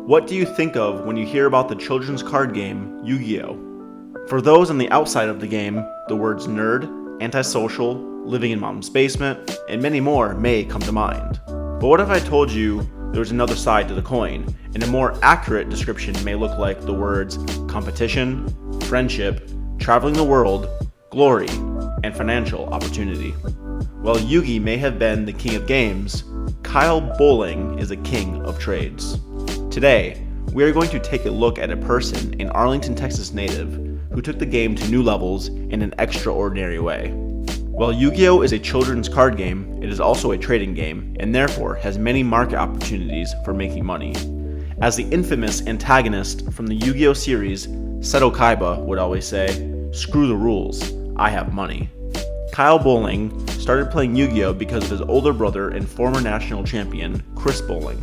What do you think of when you hear about the children's card game Yu-Gi-Oh? For those on the outside of the game, the words nerd, antisocial, living in mom's basement, and many more may come to mind. But what if I told you there's another side to the coin, and a more accurate description may look like the words competition, friendship, traveling the world, glory, and financial opportunity. While Yugi may have been the king of games, Kyle Bowling is a king of trades. Today, we are going to take a look at a person, an Arlington, Texas native, who took the game to new levels in an extraordinary way. While Yu-Gi-Oh! Is a children's card game, it is also a trading game, and therefore has many market opportunities for making money. As the infamous antagonist from the Yu-Gi-Oh! Series, Seto Kaiba, would always say, "Screw the rules, I have money." Kyle Bowling started playing Yu-Gi-Oh! Because of his older brother and former national champion, Chris Bowling.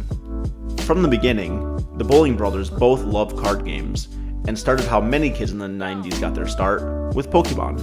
From the beginning, the Bowling brothers both loved card games, and started how many kids in the 90s got their start, with Pokemon.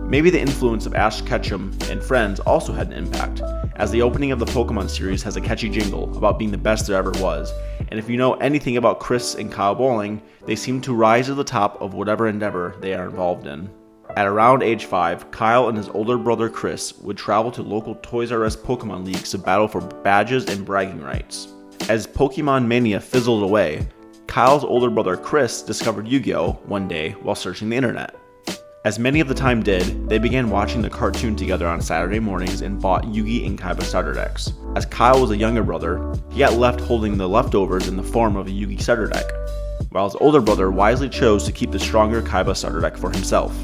Maybe the influence of Ash Ketchum and friends also had an impact, as the opening of the Pokemon series has a catchy jingle about being the best there ever was, and if you know anything about Chris and Kyle Bowling, they seem to rise to the top of whatever endeavor they are involved in. At around age 5, Kyle and his older brother Chris would travel to local Toys R Us Pokemon leagues to battle for badges and bragging rights. As Pokemon mania fizzled away, Kyle's older brother Chris discovered Yu-Gi-Oh! One day while searching the internet. As many of the time did, they began watching the cartoon together on Saturday mornings and bought Yugi and Kaiba starter decks. As Kyle was a younger brother, he got left holding the leftovers in the form of a Yugi starter deck, while his older brother wisely chose to keep the stronger Kaiba starter deck for himself.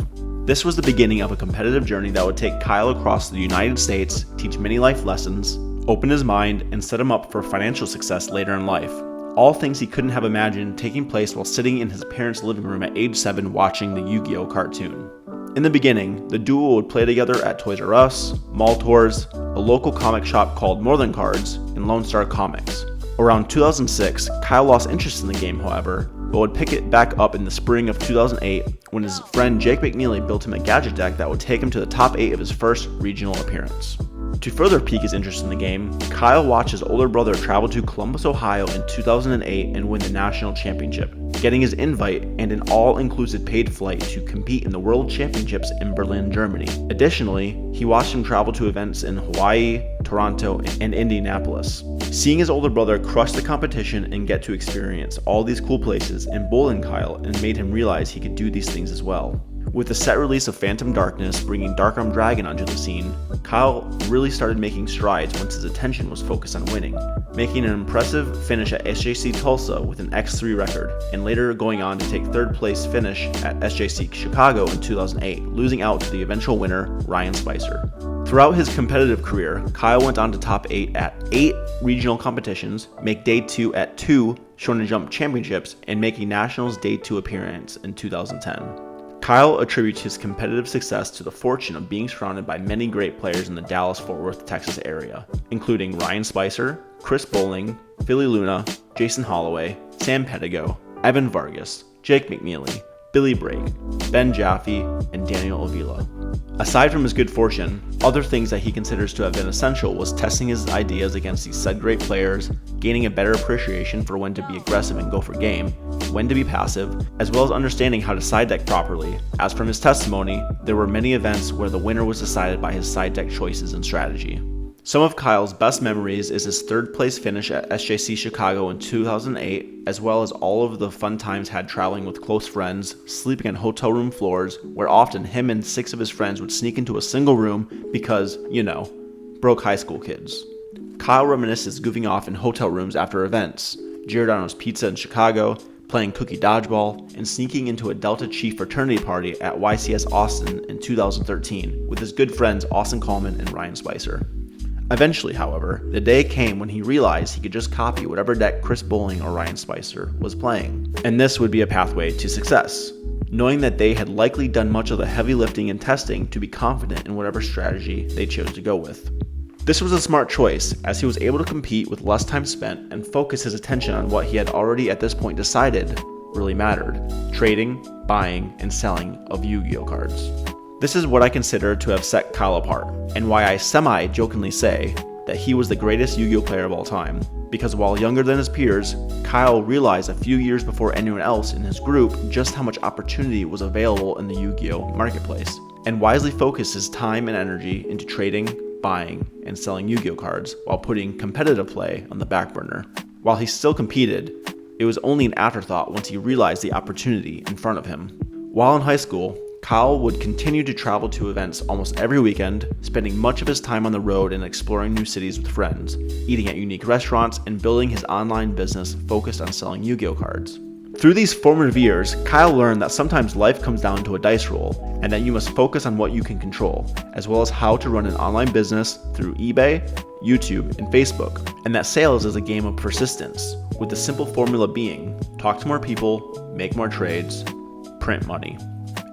This was the beginning of a competitive journey that would take Kyle across the United States, teach many life lessons, open his mind, and set him up for financial success later in life. All things he couldn't have imagined taking place while sitting in his parents' living room at age 7 watching the Yu-Gi-Oh! Cartoon. In the beginning, the duo would play together at Toys R Us, Mall Tours, a local comic shop called More Than Cards, and Lone Star Comics. Around 2006, Kyle lost interest in the game, however, but would pick it back up in the spring of 2008 when his friend Jake McNeely built him a gadget deck that would take him to the top 8 of his first regional appearance. To further pique his interest in the game, Kyle watched his older brother travel to Columbus, Ohio in 2008 and win the national championship, getting his invite and an all-inclusive paid flight to compete in the World Championships in Berlin, Germany. Additionally, he watched him travel to events in Hawaii, Toronto, and Indianapolis. Seeing his older brother crush the competition and get to experience all these cool places emboldened Kyle and made him realize he could do these things as well. With the set release of Phantom Darkness bringing Dark-Armed Dragon onto the scene, Kyle really started making strides once his attention was focused on winning, making an impressive finish at SJC Tulsa with an X3 record, and later going on to take third place finish at SJC Chicago in 2008, losing out to the eventual winner, Ryan Spicer. Throughout his competitive career, Kyle went on to top 8 at 8 regional competitions, make Day 2 at 2 Shonen Jump Championships, and make a Nationals Day 2 appearance in 2010. Kyle attributes his competitive success to the fortune of being surrounded by many great players in the Dallas-Fort Worth, Texas area, including Ryan Spicer, Chris Bowling, Philly Luna, Jason Holloway, Sam Pedigo, Evan Vargas, Jake McNeely, Billy Brake, Ben Jaffe, and Daniel Avila. Aside from his good fortune, other things that he considers to have been essential was testing his ideas against these said great players, gaining a better appreciation for when to be aggressive and go for game, when to be passive, as well as understanding how to side deck properly, as from his testimony, there were many events where the winner was decided by his side deck choices and strategy. Some of Kyle's best memories is his third place finish at SJC Chicago in 2008, as well as all of the fun times had traveling with close friends, sleeping on hotel room floors, where often him and 6 of his friends would sneak into a single room because, broke high school kids. Kyle reminisces goofing off in hotel rooms after events, Giordano's Pizza in Chicago, playing cookie dodgeball, and sneaking into a Delta Chi fraternity party at YCS Austin in 2013 with his good friends Austin Coleman and Ryan Spicer. Eventually, however, the day came when he realized he could just copy whatever deck Chris Bowling or Ryan Spicer was playing, and this would be a pathway to success, knowing that they had likely done much of the heavy lifting and testing to be confident in whatever strategy they chose to go with. This was a smart choice, as he was able to compete with less time spent and focus his attention on what he had already at this point decided really mattered: trading, buying, and selling of Yu-Gi-Oh! Cards. This is what I consider to have set Kyle apart, and why I semi-jokingly say that he was the greatest Yu-Gi-Oh! Player of all time. because while younger than his peers, Kyle realized a few years before anyone else in his group just how much opportunity was available in the Yu-Gi-Oh! Marketplace, and wisely focused his time and energy into trading, buying, and selling Yu-Gi-Oh! Cards while putting competitive play on the back burner. While he still competed, it was only an afterthought once he realized the opportunity in front of him. While in high school, Kyle would continue to travel to events almost every weekend, spending much of his time on the road and exploring new cities with friends, eating at unique restaurants, and building his online business focused on selling Yu-Gi-Oh! Cards. Through these formative years, Kyle learned that sometimes life comes down to a dice roll, and that you must focus on what you can control, as well as how to run an online business through eBay, YouTube, and Facebook, and that sales is a game of persistence, with the simple formula being, talk to more people, make more trades, print money.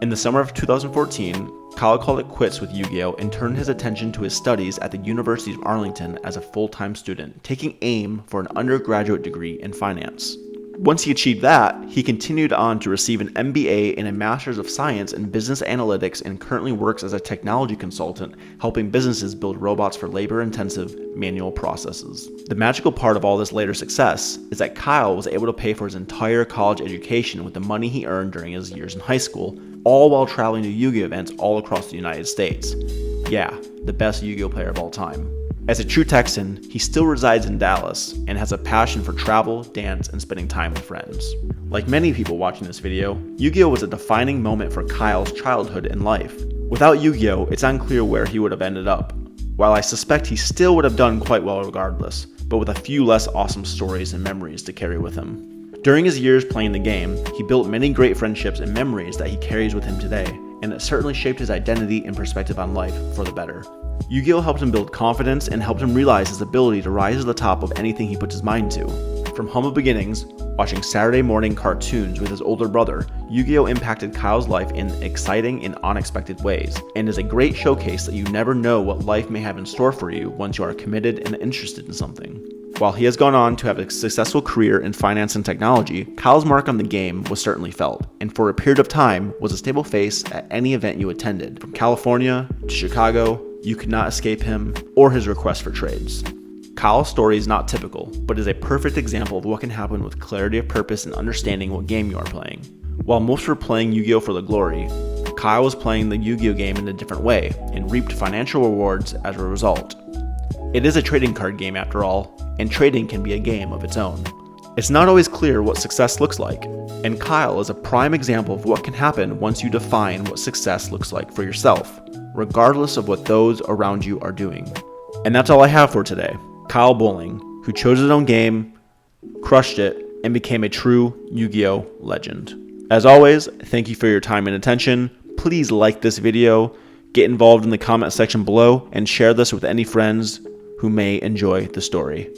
In the summer of 2014, Kyle called it quits with Yu-Gi-Oh! And turned his attention to his studies at the University of Arlington as a full-time student, taking aim for an undergraduate degree in finance. Once he achieved that, he continued on to receive an MBA and a Master's of Science in Business Analytics and currently works as a technology consultant, helping businesses build robots for labor-intensive manual processes. The magical part of all this later success is that Kyle was able to pay for his entire college education with the money he earned during his years in high school, all while traveling to Yu-Gi-Oh! Events all across the United States. Yeah, the best Yu-Gi-Oh! Player of all time. As a true Texan, he still resides in Dallas and has a passion for travel, dance, and spending time with friends. Like many people watching this video, Yu-Gi-Oh! Was a defining moment for Kyle's childhood and life. Without Yu-Gi-Oh!, it's unclear where he would have ended up. While I suspect he still would have done quite well regardless, but with a few less awesome stories and memories to carry with him. During his years playing the game, he built many great friendships and memories that he carries with him today, and it certainly shaped his identity and perspective on life for the better. Yu-Gi-Oh! Helped him build confidence and helped him realize his ability to rise to the top of anything he puts his mind to. From humble beginnings, watching Saturday morning cartoons with his older brother, Yu-Gi-Oh! Impacted Kyle's life in exciting and unexpected ways, and is a great showcase that you never know what life may have in store for you once you are committed and interested in something. While he has gone on to have a successful career in finance and technology, Kyle's mark on the game was certainly felt, and for a period of time was a stable face at any event you attended. From California to Chicago, you could not escape him or his request for trades. Kyle's story is not typical, but is a perfect example of what can happen with clarity of purpose and understanding what game you are playing. While most were playing Yu-Gi-Oh! For the glory, Kyle was playing the Yu-Gi-Oh! Game in a different way and reaped financial rewards as a result. It is a trading card game after all, and trading can be a game of its own. It's not always clear what success looks like, and Kyle is a prime example of what can happen once you define what success looks like for yourself, regardless of what those around you are doing. And that's all I have for today. Kyle Bowling, who chose his own game, crushed it, and became a true Yu-Gi-Oh! Legend. As always, thank you for your time and attention. Please like this video, get involved in the comment section below, and share this with any friends who may enjoy the story.